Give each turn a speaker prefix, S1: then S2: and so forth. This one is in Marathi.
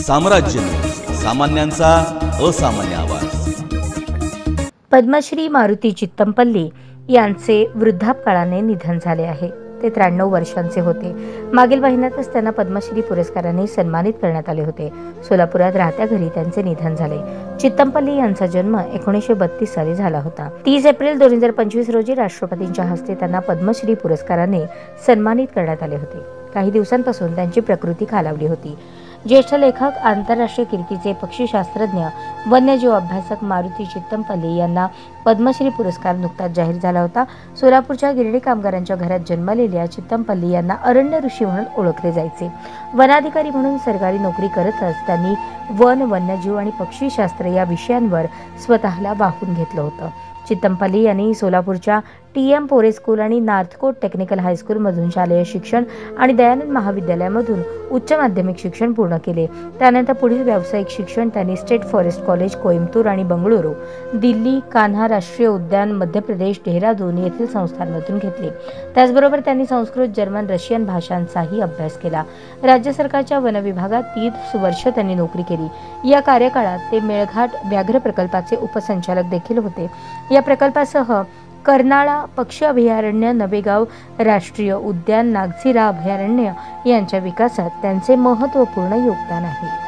S1: साम्राज्य न्यूज, सामान्यांचा असामान्य आवाज।
S2: पद्मश्री मारुती चित्तमपल्ली यांचे वृद्धापकाळाने निधन झाले आहे। ते 93 वर्षांचे होते। मागील महिन्यातच त्यांना पद्मश्री पुरस्काराने सन्मानित करण्यात आले होते। सोलापुरात राहत्या घरी त्यांचे निधन झाले। चित्तमपल्ली यांचा जन्म 1932 साली झाला होता। 30 एप्रिल 2025 रोजी राष्ट्रपतींच्या हस्ते त्यांना पद्मश्री पुरस्काराने सन्मानित करण्यात आले होते। काही दिवसांपासून त्यांची प्रकृती खालावली होती। ज्येष्ठ लेखक, आंतरराष्ट्रीय कीर्तीचे पक्षीशास्त्रज्ञ, वन्यजीव अभ्यासक मारुती चित्तमपल्ली यांना पद्मश्री पुरस्कार नुकताच जाहीर झाला होता। सोलापूरच्या गिरणी कामगारांच्या घरात जन्मलेल्या चित्तमपल्ली यांना अरण्य ऋषी म्हणून ओळखले जायचे। वनाधिकारी म्हणून सरकारी नोकरी करतच त्यांनी वन, वन्यजीव आणि पक्षीशास्त्र या विषयांवर स्वतःला वाहून घेतलं होतं। चित्तमपल्ली यांनी सोलापूरच्या TM पोरे स्कूल आणि नॉर्थकोट टेक्निकल हायस्कूल मधून शालेय शिक्षण आणि दयानंद महाविद्यालयामधून उच्च माध्यमिक शिक्षण पूर्ण केले। त्यानंतर पुढील व्यावसायिक शिक्षण त्यांनी स्टेट फॉरेस्ट कॉलेज, कोइंबतूर आणि बंगळुरू, दिल्ली, कान्हा राष्ट्रीय उद्यान, मध्य प्रदेश, डेहराडून येथील संस्थांमधून घेतले। त्याचबरोबर त्यांनी संस्कृत, जर्मन, रशियन भाषांचाही अभ्यास केला। राज्य सरकारच्या वन विभागात 30 वर्ष त्यांनी नोकरी केली। या कार्यकाळात ते मेळघाट व्याघ्र प्रकल्पाचे उपसंचालक देखील होते। या प्रकल्पासह कर्नाळा पक्षी अभयारण्य, नवेगाव राष्ट्रीय उद्यान, नागझिरा अभयारण्य यांच्या विकासात त्यांचे महत्त्वपूर्ण योगदान आहे।